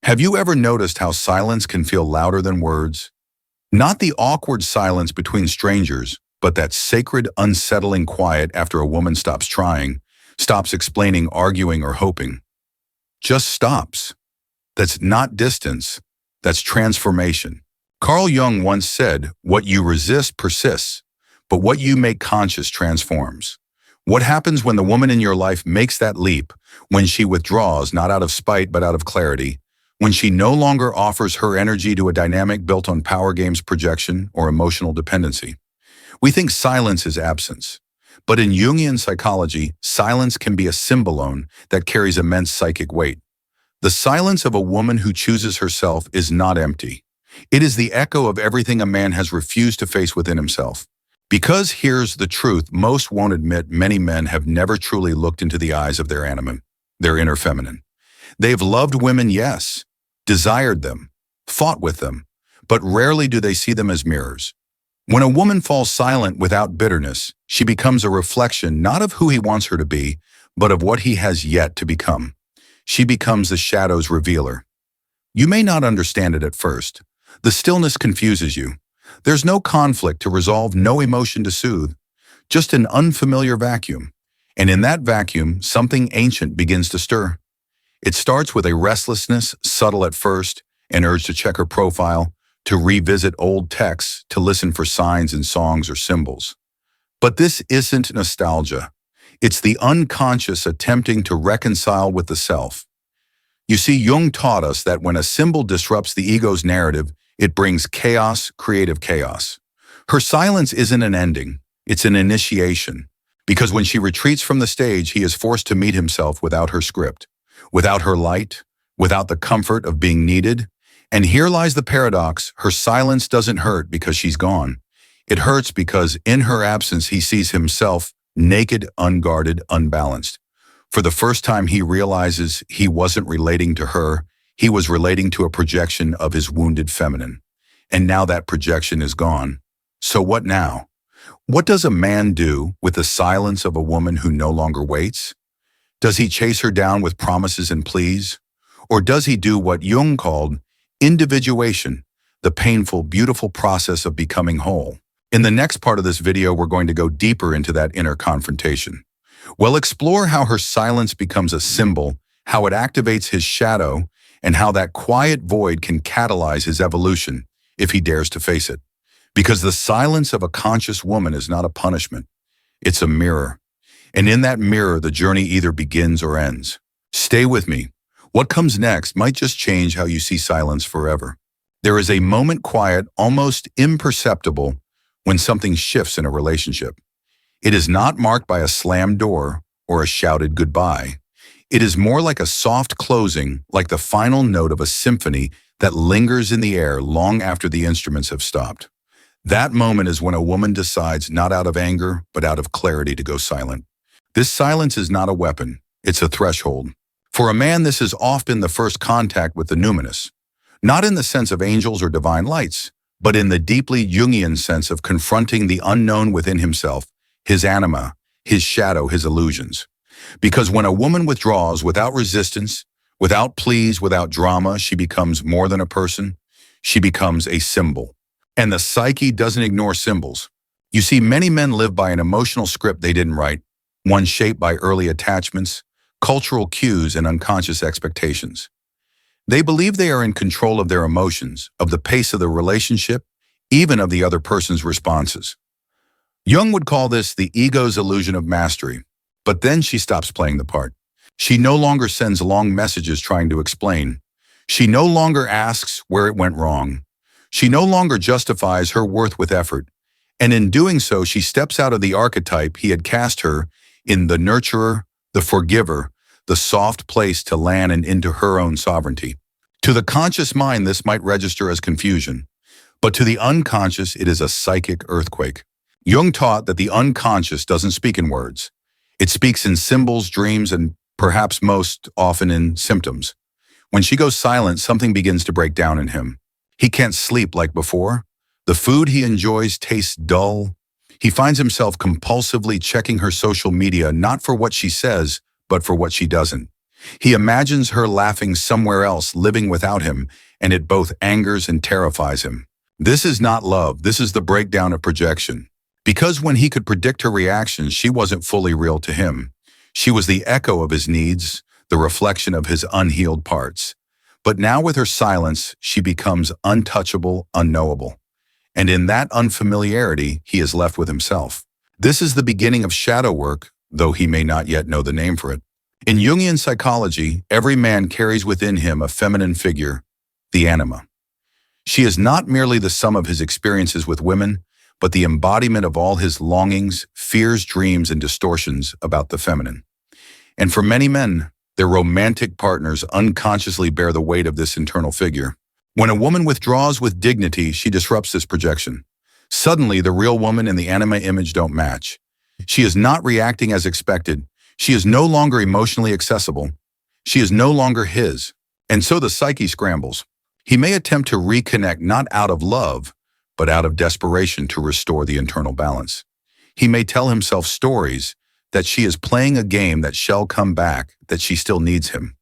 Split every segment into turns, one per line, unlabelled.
Have you ever noticed how silence can feel louder than words? Not the awkward silence between strangers, but that sacred, unsettling quiet after a woman stops trying, stops explaining, arguing, or hoping. Just stops. That's not distance. That's transformation. Carl Jung once said, "What you resist persists, but what you make conscious transforms." What happens when the woman in your life makes that leap, when she withdraws not out of spite but out of clarity, when she no longer offers her energy to a dynamic built on power games, projection, or emotional dependency? We think silence is absence. But in Jungian psychology, silence can be a symbolone that carries immense psychic weight. The silence of a woman who chooses herself is not empty. It is the echo of everything a man has refused to face within himself. Because here's the truth, most won't admit many men have never truly looked into the eyes of their anima, their inner feminine. They've loved women, yes, desired them, fought with them, but rarely do they see them as mirrors. When a woman falls silent without bitterness, she becomes a reflection not of who he wants her to be, but of what he has yet to become. She becomes the shadow's revealer. You may not understand it at first. The stillness confuses you. There's no conflict to resolve, no emotion to soothe, just an unfamiliar vacuum. And in that vacuum, something ancient begins to stir. It starts with a restlessness, subtle at first, an urge to check her profile, to revisit old texts, to listen for signs in songs or symbols. But this isn't nostalgia. It's the unconscious attempting to reconcile with the self. You see, Jung taught us that when a symbol disrupts the ego's narrative, it brings chaos, creative chaos. Her silence isn't an ending, it's an initiation. Because when she retreats from the stage, he is forced to meet himself without her script, without her light, without the comfort of being needed. And here lies the paradox: her silence doesn't hurt because she's gone. It hurts because in her absence he sees himself naked, unguarded, unbalanced. For the first time he realizes he wasn't relating to her, he was relating to a projection of his wounded feminine. And now that projection is gone. So what now? What does a man do with the silence of a woman who no longer waits? Does he chase her down with promises and pleas? Or does he do what Jung called individuation, the painful, beautiful process of becoming whole? In the next part of this video, we're going to go deeper into that inner confrontation. We'll explore how her silence becomes a symbol, how it activates his shadow, and how that quiet void can catalyze his evolution if he dares to face it. Because the silence of a conscious woman is not a punishment, it's a mirror. And in that mirror, the journey either begins or ends. Stay with me. What comes next might just change how you see silence forever. There is a moment quiet, almost imperceptible, when something shifts in a relationship. It is not marked by a slammed door or a shouted goodbye. It is more like a soft closing, like the final note of a symphony that lingers in the air long after the instruments have stopped. That moment is when a woman decides, not out of anger, but out of clarity, to go silent. This silence is not a weapon, it's a threshold. For a man, this is often the first contact with the numinous, not in the sense of angels or divine lights, but in the deeply Jungian sense of confronting the unknown within himself, his anima, his shadow, his illusions. Because when a woman withdraws without resistance, without pleas, without drama, she becomes more than a person. She becomes a symbol. And the psyche doesn't ignore symbols. You see, many men live by an emotional script they didn't write, one shaped by early attachments, cultural cues, and unconscious expectations. They believe they are in control of their emotions, of the pace of the relationship, even of the other person's responses. Jung would call this the ego's illusion of mastery. But then she stops playing the part. She no longer sends long messages trying to explain. She no longer asks where it went wrong. She no longer justifies her worth with effort. And in doing so, she steps out of the archetype he had cast her in, the nurturer, the forgiver, the soft place to land and into her own sovereignty. To the conscious mind, this might register as confusion. But to the unconscious, it is a psychic earthquake. Jung taught that the unconscious doesn't speak in words. It speaks in symbols, dreams, and perhaps most often in symptoms. When she goes silent, something begins to break down in him. He can't sleep like before. The food he enjoys tastes dull. He finds himself compulsively checking her social media, not for what she says, but for what she doesn't. He imagines her laughing somewhere else, living without him, and it both angers and terrifies him. This is not love, this is the breakdown of projection. Because when he could predict her reactions, she wasn't fully real to him. She was the echo of his needs, the reflection of his unhealed parts. But now with her silence, she becomes untouchable, unknowable. And in that unfamiliarity, he is left with himself. This is the beginning of shadow work, though he may not yet know the name for it. In Jungian psychology, every man carries within him a feminine figure, the Anima. She is not merely the sum of his experiences with women, but the embodiment of all his longings, fears, dreams, and distortions about the feminine. And for many men, their romantic partners unconsciously bear the weight of this internal figure. When a woman withdraws with dignity, she disrupts this projection. Suddenly, the real woman and the Anima image don't match. She is not reacting as expected. She is no longer emotionally accessible. She is no longer his. And so the psyche scrambles. He may attempt to reconnect not out of love, but out of desperation to restore the internal balance. He may tell himself stories that she is playing a game that shall come back, that she still needs him.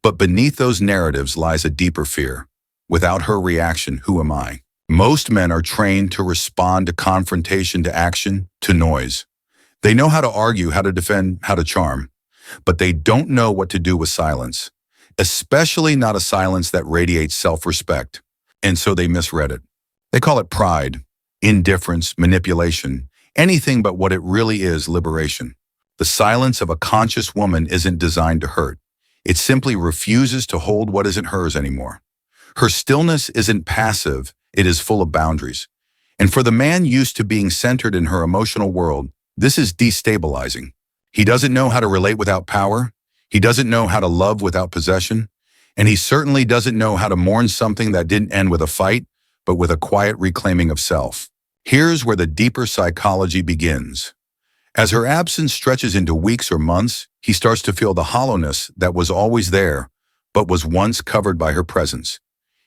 But beneath those narratives lies a deeper fear. Without her reaction, who am I? Most men are trained to respond to confrontation, to action, to noise. They know how to argue, how to defend, how to charm, but they don't know what to do with silence, especially not a silence that radiates self-respect. And so they misread it. They call it pride, indifference, manipulation, anything but what it really is, liberation. The silence of a conscious woman isn't designed to hurt. It simply refuses to hold what isn't hers anymore. Her stillness isn't passive, it is full of boundaries. And for the man used to being centered in her emotional world, this is destabilizing. He doesn't know how to relate without power. He doesn't know how to love without possession. And he certainly doesn't know how to mourn something that didn't end with a fight, but with a quiet reclaiming of self. Here's where the deeper psychology begins. As her absence stretches into weeks or months, he starts to feel the hollowness that was always there, but was once covered by her presence.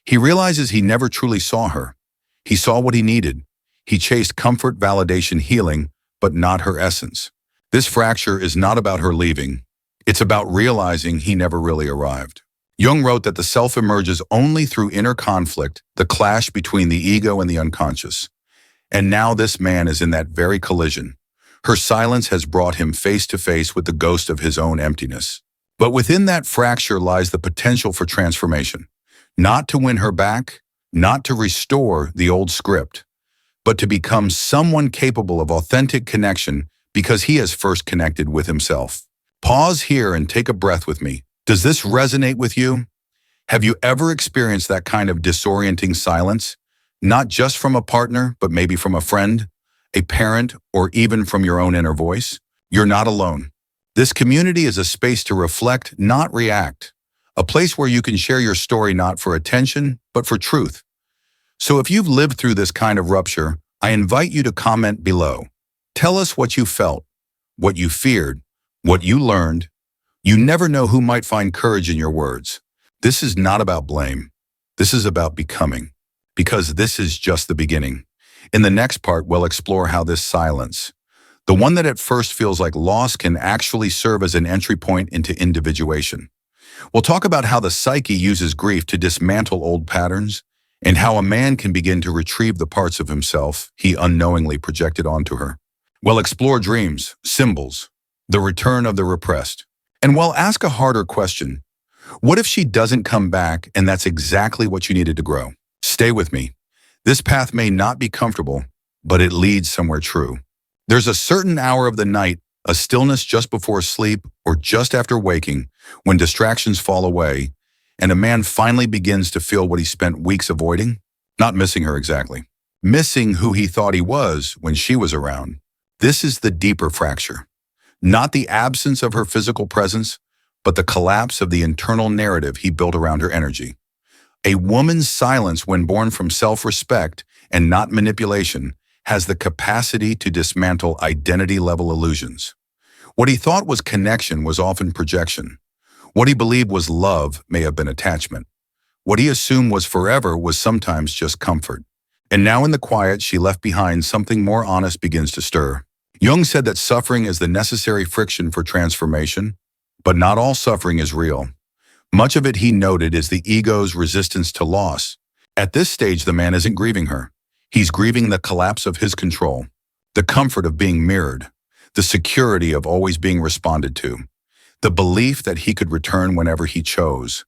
He realizes he never truly saw her. He saw what he needed. He chased comfort, validation, healing, but not her essence. This fracture is not about her leaving. It's about realizing he never really arrived. Jung wrote that the self emerges only through inner conflict, the clash between the ego and the unconscious. And now this man is in that very collision. Her silence has brought him face to face with the ghost of his own emptiness. But within that fracture lies the potential for transformation. Not to win her back, not to restore the old script, but to become someone capable of authentic connection because he has first connected with himself. Pause here and take a breath with me. Does this resonate with you? Have you ever experienced that kind of disorienting silence? Not just from a partner, but maybe from a friend, a parent, or even from your own inner voice? You're not alone. This community is a space to reflect, not react. A place where you can share your story not for attention, but for truth. So if you've lived through this kind of rupture, I invite you to comment below. Tell us what you felt, what you feared, what you learned. You never know who might find courage in your words. This is not about blame. This is about becoming. Because this is just the beginning. In the next part, we'll explore how this silence, the one that at first feels like loss, can actually serve as an entry point into individuation. We'll talk about how the psyche uses grief to dismantle old patterns, and how a man can begin to retrieve the parts of himself he unknowingly projected onto her. We'll explore dreams, symbols, the return of the repressed. And we'll ask a harder question. What if she doesn't come back and that's exactly what you needed to grow? Stay with me. This path may not be comfortable, but it leads somewhere true. There's a certain hour of the night, a stillness just before sleep or just after waking, when distractions fall away, and a man finally begins to feel what he spent weeks avoiding, not missing her exactly, missing who he thought he was when she was around. This is the deeper fracture. Not the absence of her physical presence, but the collapse of the internal narrative he built around her energy. A woman's silence, when born from self-respect and not manipulation, has the capacity to dismantle identity-level illusions. What he thought was connection was often projection. What he believed was love may have been attachment. What he assumed was forever was sometimes just comfort. And now in the quiet she left behind, something more honest begins to stir. Jung said that suffering is the necessary friction for transformation, But not all suffering is real. Much of it, he noted, is the ego's resistance to loss. At this stage, the man isn't grieving her. He's grieving the collapse of his control, the comfort of being mirrored, the security of always being responded to, the belief that he could return whenever he chose.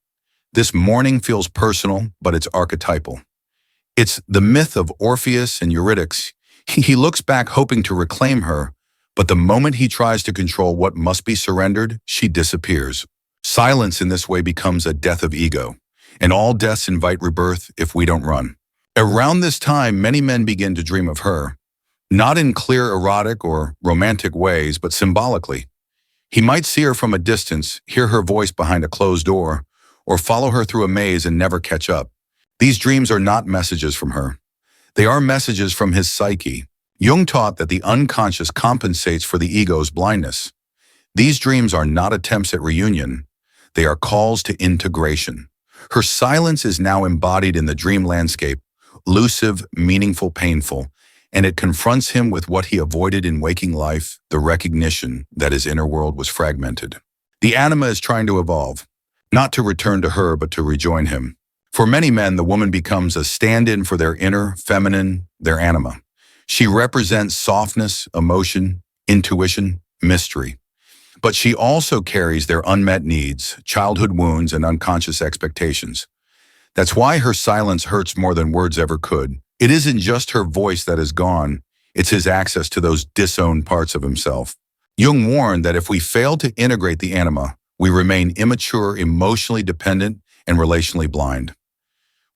This mourning feels personal, but it's archetypal. It's the myth of Orpheus and Eurydice. He looks back hoping to reclaim her, but the moment he tries to control what must be surrendered, she disappears. Silence in this way becomes a death of ego, and all deaths invite rebirth if we don't run. Around this time, many men begin to dream of her, not in clear erotic or romantic ways, but symbolically. He might see her from a distance, hear her voice behind a closed door, or follow her through a maze and never catch up. These dreams are not messages from her. They are messages from his psyche. Jung taught that the unconscious compensates for the ego's blindness. These dreams are not attempts at reunion. They are calls to integration. Her silence is now embodied in the dream landscape, elusive, meaningful, painful, and it confronts him with what he avoided in waking life, the recognition that his inner world was fragmented. The anima is trying to evolve, not to return to her, but to rejoin him. For many men, the woman becomes a stand-in for their inner, feminine, their anima. She represents softness, emotion, intuition, mystery. But she also carries their unmet needs, childhood wounds, and unconscious expectations. That's why her silence hurts more than words ever could. It isn't just her voice that is gone, it's his access to those disowned parts of himself. Jung warned that if we fail to integrate the anima, we remain immature, emotionally dependent, and relationally blind.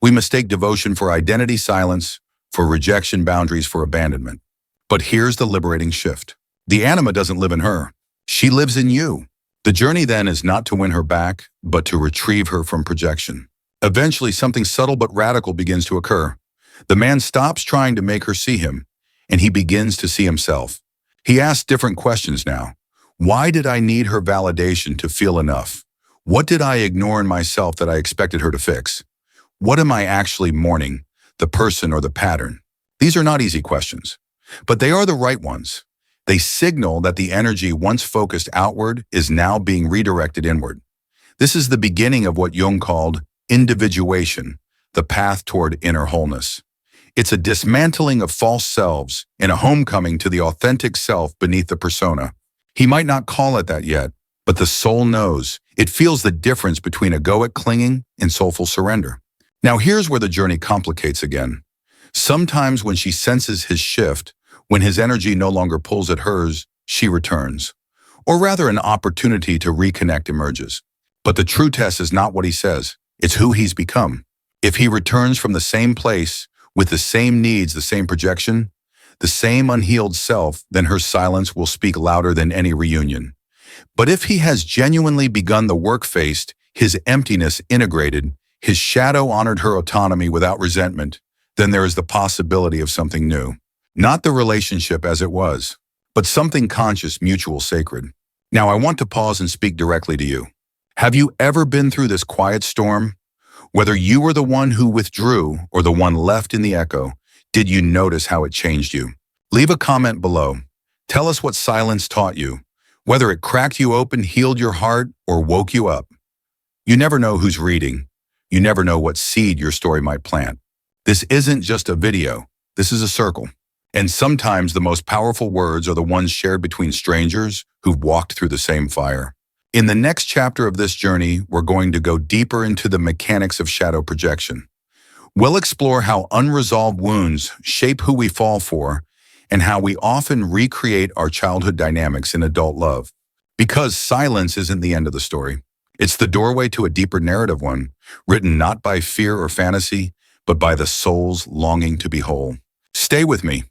We mistake devotion for identity silence, for rejection boundaries for abandonment. But here's the liberating shift. The anima doesn't live in her. She lives in you. The journey then is not to win her back, but to retrieve her from projection. Eventually, something subtle but radical begins to occur. The man stops trying to make her see him, and he begins to see himself. He asks different questions now. Why did I need her validation to feel enough? What did I ignore in myself that I expected her to fix? What am I actually mourning, the person or the pattern? These are not easy questions, but they are the right ones. They signal that the energy once focused outward is now being redirected inward. This is the beginning of what Jung called individuation, the path toward inner wholeness. It's a dismantling of false selves and a homecoming to the authentic self beneath the persona. He might not call it that yet, but the soul knows. It feels the difference between egoic clinging and soulful surrender. Now here's where the journey complicates again. Sometimes when she senses his shift, when his energy no longer pulls at hers, she returns. Or rather, an opportunity to reconnect emerges. But the true test is not what he says, it's who he's become. If he returns from the same place, with the same needs, the same projection, the same unhealed self, then her silence will speak louder than any reunion. But if he has genuinely begun the work faced, his emptiness integrated, his shadow honored her autonomy without resentment, then there is the possibility of something new. Not the relationship as it was, but something conscious, mutual, sacred. Now I want to pause and speak directly to you. Have you ever been through this quiet storm? Whether you were the one who withdrew or the one left in the echo, did you notice how it changed you? Leave a comment below. Tell us what silence taught you, whether it cracked you open, healed your heart, or woke you up. You never know who's reading. You never know what seed your story might plant. This isn't just a video. This is a circle. And sometimes the most powerful words are the ones shared between strangers who've walked through the same fire. In the next chapter of this journey, we're going to go deeper into the mechanics of shadow projection. We'll explore how unresolved wounds shape who we fall for and how we often recreate our childhood dynamics in adult love. Because silence isn't the end of the story. It's the doorway to a deeper narrative one, written not by fear or fantasy, but by the soul's longing to be whole. Stay with me.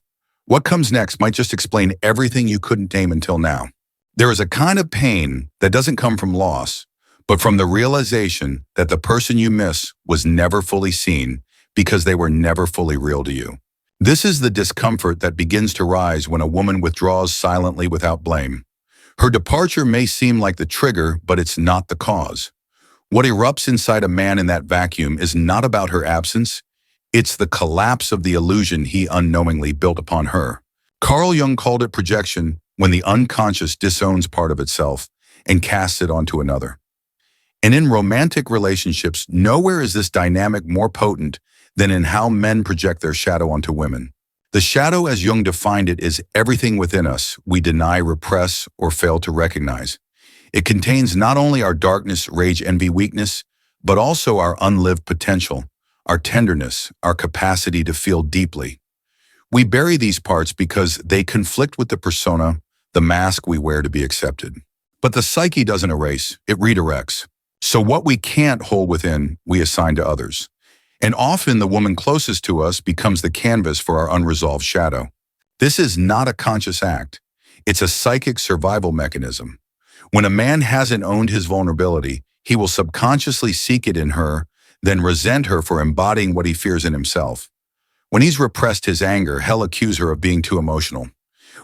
What comes next might just explain everything you couldn't name until now. There is a kind of pain that doesn't come from loss, but from the realization that the person you miss was never fully seen because they were never fully real to you. This is the discomfort that begins to rise when a woman withdraws silently without blame. Her departure may seem like the trigger, but it's not the cause. What erupts inside a man in that vacuum is not about her absence. It's the collapse of the illusion he unknowingly built upon her. Carl Jung called it projection when the unconscious disowns part of itself, and casts it onto another. And in romantic relationships, nowhere is this dynamic more potent than in how men project their shadow onto women. The shadow, as Jung defined it, is everything within us we deny, repress, or fail to recognize. It contains not only our darkness, rage, envy, weakness, but also our unlived potential, our tenderness, our capacity to feel deeply. We bury these parts because they conflict with the persona, the mask we wear to be accepted. But the psyche doesn't erase, it redirects. So what we can't hold within, we assign to others. And often the woman closest to us becomes the canvas for our unresolved shadow. This is not a conscious act. It's a psychic survival mechanism. When a man hasn't owned his vulnerability, he will subconsciously seek it in her, then resent her for embodying what he fears in himself. When he's repressed his anger, he'll accuse her of being too emotional.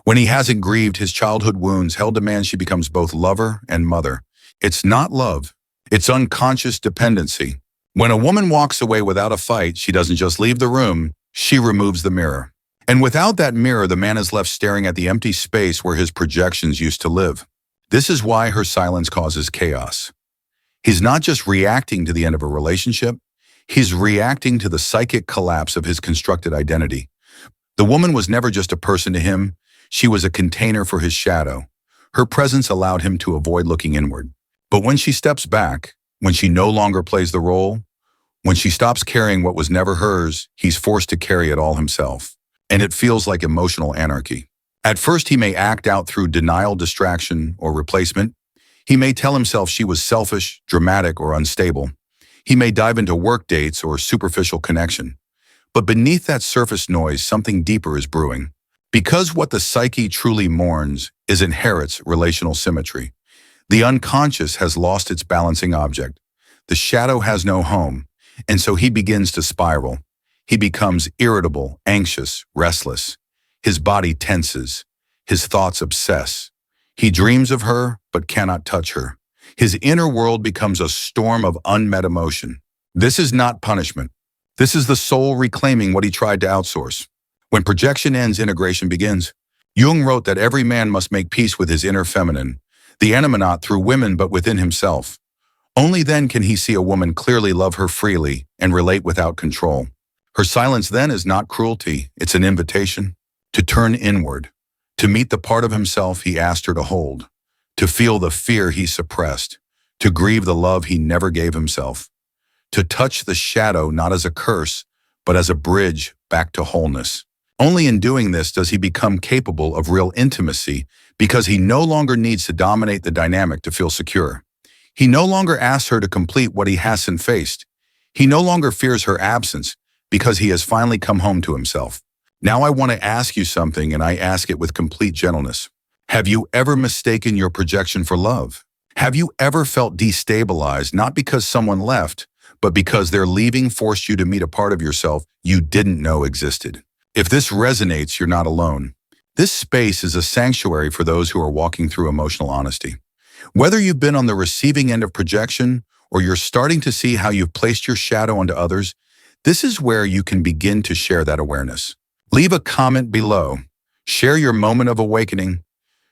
When he hasn't grieved his childhood wounds, he'll demand she becomes both lover and mother. It's not love. It's unconscious dependency. When a woman walks away without a fight, she doesn't just leave the room, she removes the mirror. And without that mirror, the man is left staring at the empty space where his projections used to live. This is why her silence causes chaos. He's not just reacting to the end of a relationship, he's reacting to the psychic collapse of his constructed identity. The woman was never just a person to him, she was a container for his shadow. Her presence allowed him to avoid looking inward. But when she steps back, when she no longer plays the role, when she stops carrying what was never hers, he's forced to carry it all himself. And it feels like emotional anarchy. At first, he may act out through denial, distraction, or replacement. He may tell himself she was selfish, dramatic, or unstable. He may dive into work dates or superficial connection. But beneath that surface noise, something deeper is brewing. Because what the psyche truly mourns is inherits relational symmetry. The unconscious has lost its balancing object. The shadow has no home, and so he begins to spiral. He becomes irritable, anxious, restless. His body tenses. His thoughts obsess. He dreams of her, but cannot touch her. His inner world becomes a storm of unmet emotion. This is not punishment. This is the soul reclaiming what he tried to outsource. When projection ends, integration begins. Jung wrote that every man must make peace with his inner feminine, the anima not through women but within himself. Only then can he see a woman clearly, love her freely, and relate without control. Her silence then is not cruelty, it's an invitation to turn inward, to meet the part of himself he asked her to hold, to feel the fear he suppressed, to grieve the love he never gave himself, to touch the shadow not as a curse, but as a bridge back to wholeness. Only in doing this does he become capable of real intimacy, because he no longer needs to dominate the dynamic to feel secure. He no longer asks her to complete what he hasn't faced. He no longer fears her absence because he has finally come home to himself. Now I want to ask you something, and I ask it with complete gentleness. Have you ever mistaken your projection for love? Have you ever felt destabilized, not because someone left, but because their leaving forced you to meet a part of yourself you didn't know existed? If this resonates, you're not alone. This space is a sanctuary for those who are walking through emotional honesty. Whether you've been on the receiving end of projection or you're starting to see how you've placed your shadow onto others, this is where you can begin to share that awareness. Leave a comment below. Share your moment of awakening.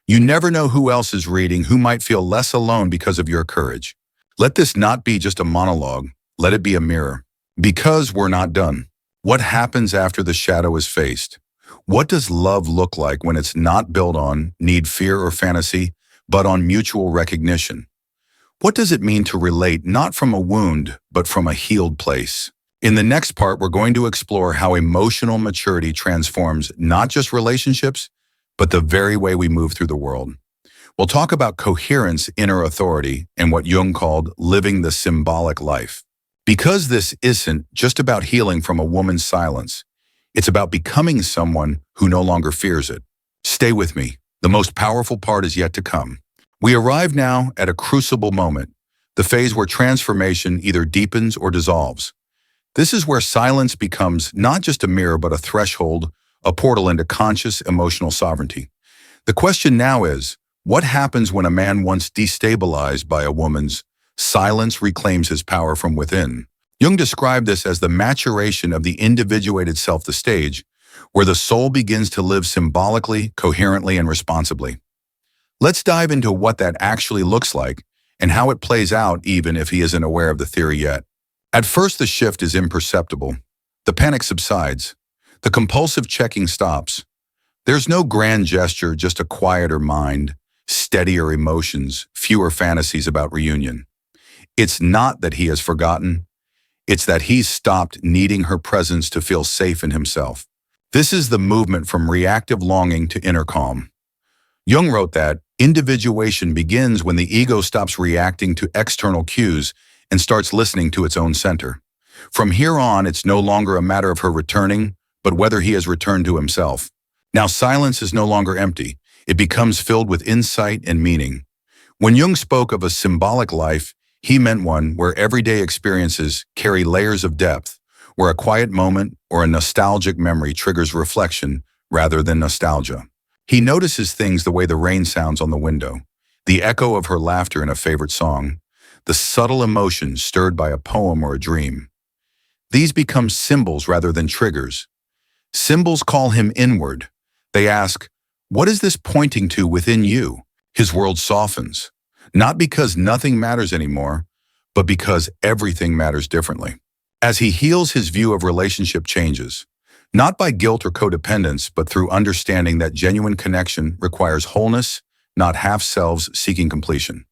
You never know who else is reading, who might feel less alone because of your courage. Let this not be just a monologue. Let it be a mirror. Because we're not done. What happens after the shadow is faced? What does love look like when it's not built on need, fear, or fantasy, but on mutual recognition? What does it mean to relate not from a wound, but from a healed place? In the next part, we're going to explore how emotional maturity transforms not just relationships, but the very way we move through the world. We'll talk about coherence, inner authority, and what Jung called living the symbolic life. Because this isn't just about healing from a woman's silence, it's about becoming someone who no longer fears it. Stay with me. The most powerful part is yet to come. We arrive now at a crucible moment, the phase where transformation either deepens or dissolves. This is where silence becomes not just a mirror, but a threshold, a portal into conscious emotional sovereignty. The question now is, what happens when a man once destabilized by a woman's silence reclaims his power from within? Jung described this as the maturation of the individuated self, the stage where the soul begins to live symbolically, coherently, and responsibly. Let's dive into what that actually looks like and how it plays out even if he isn't aware of the theory yet. At first, the shift is imperceptible. The panic subsides. The compulsive checking stops. There's no grand gesture, just a quieter mind, steadier emotions, fewer fantasies about reunion. It's not that he has forgotten. It's that he's stopped needing her presence to feel safe in himself. This is the movement from reactive longing to inner calm. Jung wrote that individuation begins when the ego stops reacting to external cues and starts listening to its own center. From here on, it's no longer a matter of her returning, but whether he has returned to himself. Now, silence is no longer empty. It becomes filled with insight and meaning. When Jung spoke of a symbolic life, he meant one where everyday experiences carry layers of depth, where a quiet moment or a nostalgic memory triggers reflection rather than nostalgia. He notices things the way the rain sounds on the window, the echo of her laughter in a favorite song, the subtle emotion stirred by a poem or a dream. These become symbols rather than triggers. Symbols call him inward. They ask, what is this pointing to within you? His world softens, not because nothing matters anymore, but because everything matters differently. As he heals, his view of relationship changes, not by guilt or codependence, but through understanding that genuine connection requires wholeness, not half-selves seeking completion.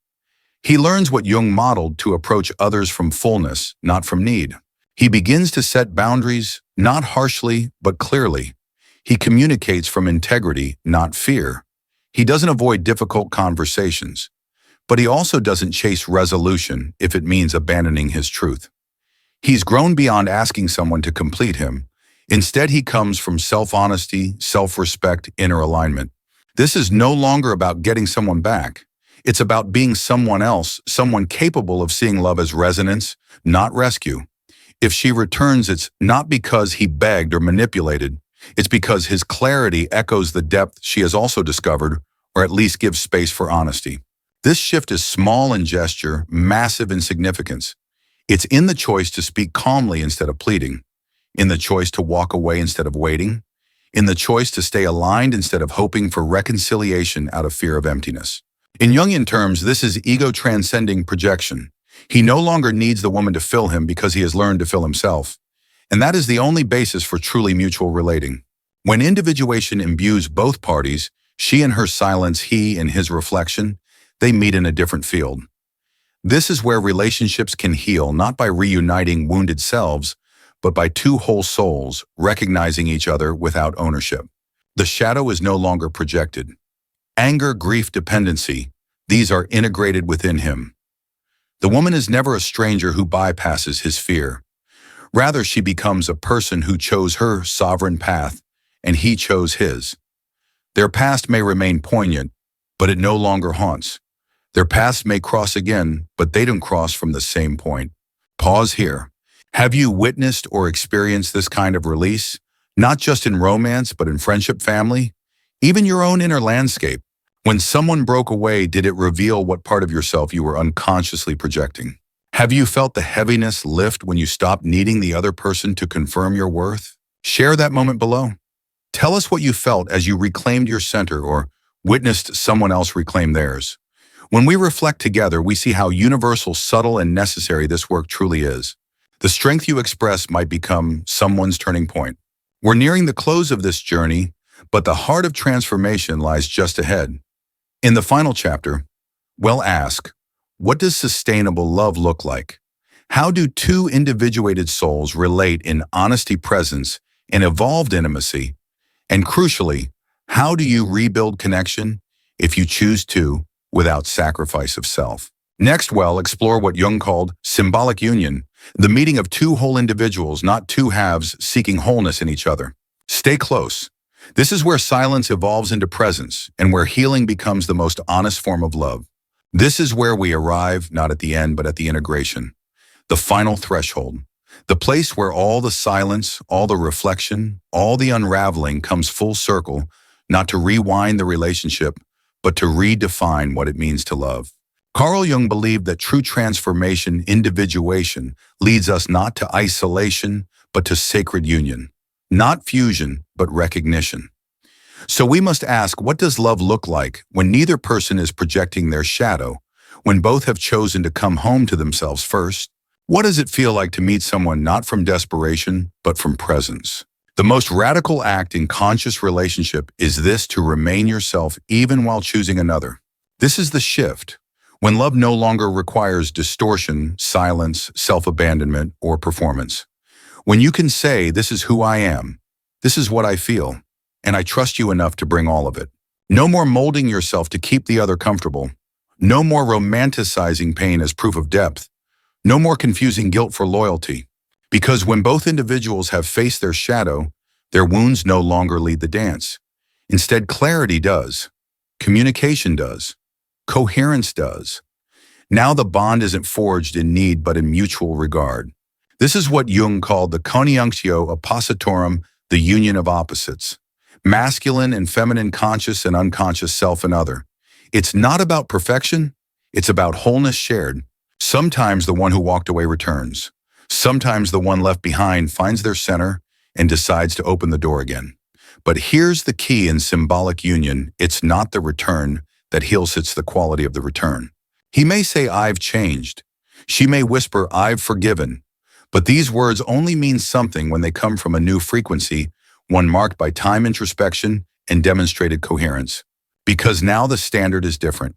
He learns what Jung modeled to approach others from fullness, not from need. He begins to set boundaries, not harshly, but clearly. He communicates from integrity, not fear. He doesn't avoid difficult conversations, but he also doesn't chase resolution if it means abandoning his truth. He's grown beyond asking someone to complete him. Instead, he comes from self-honesty, self-respect, inner alignment. This is no longer about getting someone back. It's about being someone else, someone capable of seeing love as resonance, not rescue. If she returns, it's not because he begged or manipulated. It's because his clarity echoes the depth she has also discovered, or at least gives space for honesty. This shift is small in gesture, massive in significance. It's in the choice to speak calmly instead of pleading, in the choice to walk away instead of waiting, in the choice to stay aligned instead of hoping for reconciliation out of fear of emptiness. In Jungian terms, this is ego-transcending projection. He no longer needs the woman to fill him because he has learned to fill himself. And that is the only basis for truly mutual relating. When individuation imbues both parties, she in her silence, he in his reflection, they meet in a different field. This is where relationships can heal, not by reuniting wounded selves, but by two whole souls recognizing each other without ownership. The shadow is no longer projected. Anger, grief, dependency, these are integrated within him. The woman is never a stranger who bypasses his fear. Rather, she becomes a person who chose her sovereign path, and he chose his. Their past may remain poignant, but it no longer haunts. Their paths may cross again, but they don't cross from the same point. Pause here. Have you witnessed or experienced this kind of release? Not just in romance, but in friendship, family, even your own inner landscape. When someone broke away, did it reveal what part of yourself you were unconsciously projecting? Have you felt the heaviness lift when you stopped needing the other person to confirm your worth? Share that moment below. Tell us what you felt as you reclaimed your center or witnessed someone else reclaim theirs. When we reflect together, we see how universal, subtle, and necessary this work truly is. The strength you express might become someone's turning point. We're nearing the close of this journey, but the heart of transformation lies just ahead. In the final chapter, we'll ask, what does sustainable love look like? How do two individuated souls relate in honesty, presence, and evolved intimacy? And crucially, how do you rebuild connection if you choose to without sacrifice of self? Next, we'll explore what Jung called symbolic union, the meeting of two whole individuals, not two halves seeking wholeness in each other. Stay close. This is where silence evolves into presence and where healing becomes the most honest form of love. This is where we arrive, not at the end, but at the integration, the final threshold, the place where all the silence, all the reflection, all the unraveling comes full circle, not to rewind the relationship, but to redefine what it means to love. Carl Jung believed that true transformation, individuation, leads us not to isolation, but to sacred union. Not fusion, but recognition. So we must ask, what does love look like when neither person is projecting their shadow, when both have chosen to come home to themselves first? What does it feel like to meet someone not from desperation, but from presence? The most radical act in conscious relationship is this: to remain yourself even while choosing another. This is the shift, when love no longer requires distortion, silence, self-abandonment, or performance. When you can say, this is who I am, this is what I feel, and I trust you enough to bring all of it. No more molding yourself to keep the other comfortable. No more romanticizing pain as proof of depth. No more confusing guilt for loyalty. Because when both individuals have faced their shadow, their wounds no longer lead the dance. Instead, clarity does. Communication does. Coherence does. Now the bond isn't forged in need but in mutual regard. This is what Jung called the coniunctio oppositorum, the union of opposites. Masculine and feminine, conscious and unconscious, self and other. It's not about perfection, it's about wholeness shared. Sometimes the one who walked away returns. Sometimes the one left behind finds their center and decides to open the door again. But here's the key in symbolic union: it's not the return that heals, it's the quality of the return. He may say, I've changed. She may whisper, I've forgiven. But these words only mean something when they come from a new frequency, one marked by time, introspection, and demonstrated coherence. Because now the standard is different.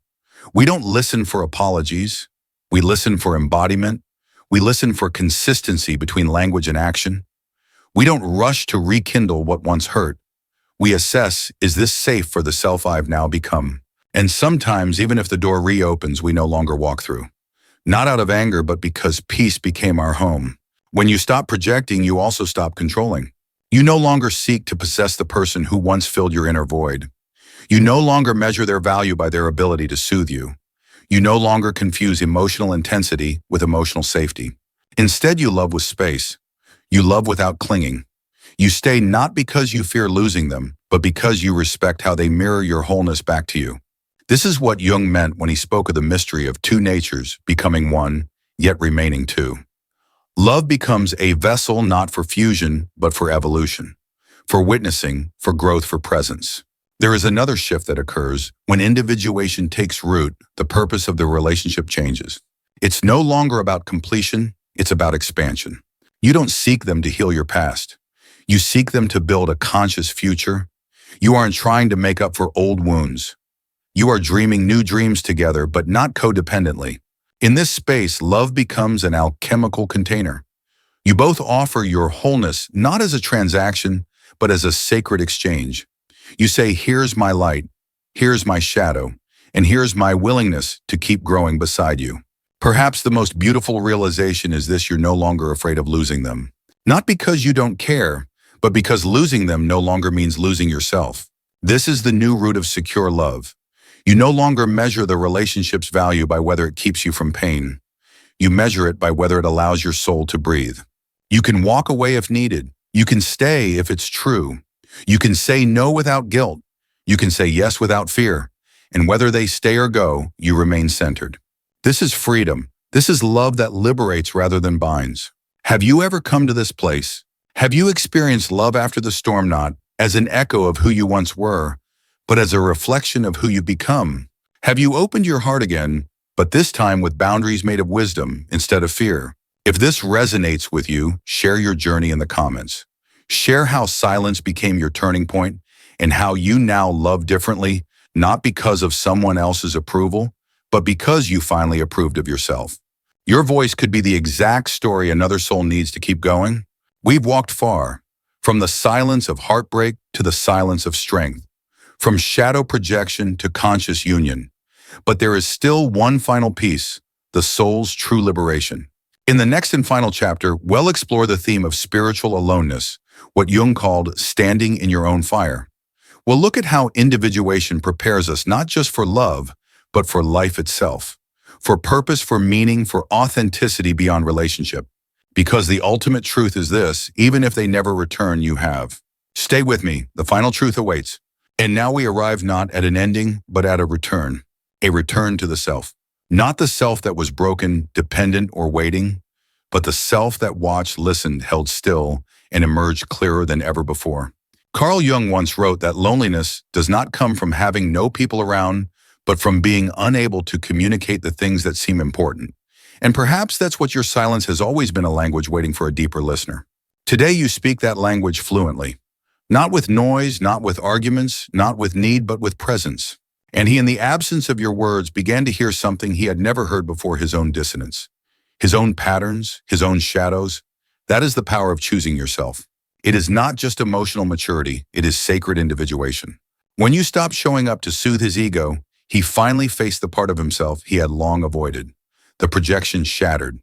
We don't listen for apologies. We listen for embodiment. We listen for consistency between language and action. We don't rush to rekindle what once hurt. We assess, is this safe for the self I've now become? And sometimes, even if the door reopens, we no longer walk through. Not out of anger, but because peace became our home. When you stop projecting, you also stop controlling. You no longer seek to possess the person who once filled your inner void. You no longer measure their value by their ability to soothe you. You no longer confuse emotional intensity with emotional safety. Instead, you love with space. You love without clinging. You stay not because you fear losing them, but because you respect how they mirror your wholeness back to you. This is what Jung meant when he spoke of the mystery of two natures becoming one, yet remaining two. Love becomes a vessel not for fusion, but for evolution, for witnessing, for growth, for presence. There is another shift that occurs when individuation takes root. The purpose of the relationship changes. It's no longer about completion, it's about expansion. You don't seek them to heal your past. You seek them to build a conscious future. You aren't trying to make up for old wounds. You are dreaming new dreams together, but not codependently. In this space, love becomes an alchemical container. You both offer your wholeness not as a transaction, but as a sacred exchange. You say, here's my light, here's my shadow, and here's my willingness to keep growing beside you. Perhaps the most beautiful realization is this: you're no longer afraid of losing them. Not because you don't care, but because losing them no longer means losing yourself. This is the new root of secure love. You no longer measure the relationship's value by whether it keeps you from pain. You measure it by whether it allows your soul to breathe. You can walk away if needed. You can stay if it's true. You can say no without guilt. You can say yes without fear. And whether they stay or go, you remain centered. This is freedom. This is love that liberates rather than binds. Have you ever come to this place? Have you experienced love after the storm, not as an echo of who you once were, but as a reflection of who you've become? Have you opened your heart again, but this time with boundaries made of wisdom instead of fear? If this resonates with you, share your journey in the comments. Share how silence became your turning point and how you now love differently, not because of someone else's approval, but because you finally approved of yourself. Your voice could be the exact story another soul needs to keep going. We've walked far, from the silence of heartbreak to the silence of strength, from shadow projection to conscious union. But there is still one final piece: the soul's true liberation. In the next and final chapter, we'll explore the theme of spiritual aloneness, what Jung called standing in your own fire. We'll look at how individuation prepares us not just for love, but for life itself, for purpose, for meaning, for authenticity beyond relationship. Because the ultimate truth is this: even if they never return, you have. Stay with me, the final truth awaits. And now we arrive not at an ending, but at a return to the self. Not the self that was broken, dependent, or waiting, but the self that watched, listened, held still, and emerged clearer than ever before. Carl Jung once wrote that loneliness does not come from having no people around, but from being unable to communicate the things that seem important. And perhaps that's what your silence has always been, a language waiting for a deeper listener. Today you speak that language fluently. Not with noise, not with arguments, not with need, but with presence. And he, in the absence of your words, began to hear something he had never heard before: his own dissonance, his own patterns, his own shadows. That is the power of choosing yourself. It is not just emotional maturity, it is sacred individuation. When you stop showing up to soothe his ego, he finally faced the part of himself he had long avoided. The projection shattered,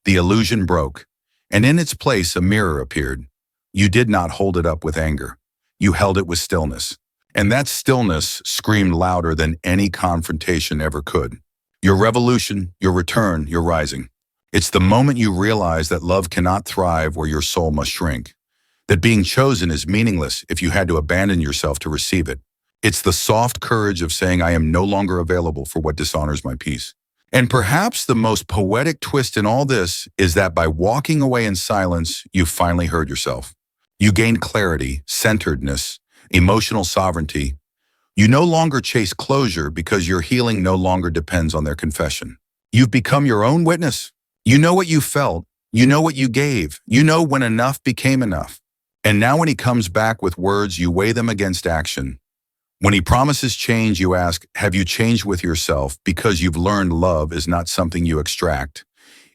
the illusion broke, and in its place a mirror appeared. You did not hold it up with anger. You held it with stillness. And that stillness screamed louder than any confrontation ever could. Your revolution, your return, your rising. It's the moment you realize that love cannot thrive where your soul must shrink. That being chosen is meaningless if you had to abandon yourself to receive it. It's the soft courage of saying, I am no longer available for what dishonors my peace. And perhaps the most poetic twist in all this is that by walking away in silence, you finally heard yourself. You gained clarity, centeredness, emotional sovereignty. You no longer chase closure because your healing no longer depends on their confession. You've become your own witness. You know what you felt. You know what you gave. You know when enough became enough. And now when he comes back with words, you weigh them against action. When he promises change, you ask, have you changed with yourself? Because you've learned love is not something you extract.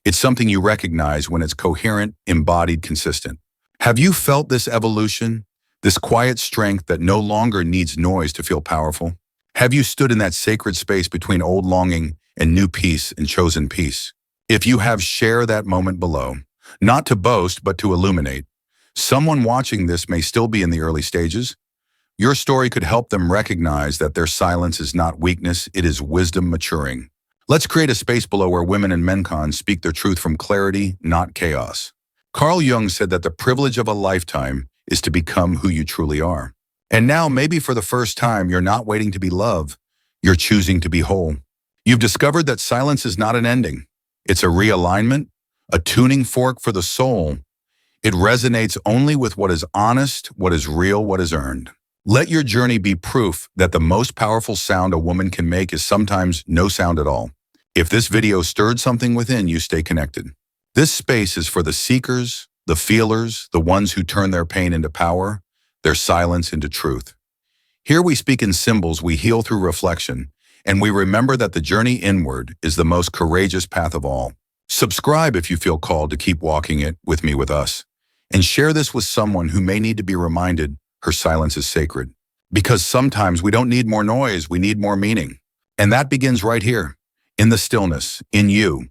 It's something you recognize when it's coherent, embodied, consistent. Have you felt this evolution, this quiet strength that no longer needs noise to feel powerful? Have you stood in that sacred space between old longing and new peace and chosen peace? If you have, share that moment below, not to boast, but to illuminate. Someone watching this may still be in the early stages. Your story could help them recognize that their silence is not weakness, it is wisdom maturing. Let's create a space below where women and men can speak their truth from clarity, not chaos. Carl Jung said that the privilege of a lifetime is to become who you truly are. And now, maybe for the first time, you're not waiting to be loved, you're choosing to be whole. You've discovered that silence is not an ending. It's a realignment, a tuning fork for the soul. It resonates only with what is honest, what is real, what is earned. Let your journey be proof that the most powerful sound a woman can make is sometimes no sound at all. If this video stirred something within you, stay connected. This space is for the seekers, the feelers, the ones who turn their pain into power, their silence into truth. Here we speak in symbols, we heal through reflection, and we remember that the journey inward is the most courageous path of all. Subscribe if you feel called to keep walking it with me, with us. And share this with someone who may need to be reminded her silence is sacred. Because sometimes we don't need more noise, we need more meaning. And that begins right here, in the stillness, in you.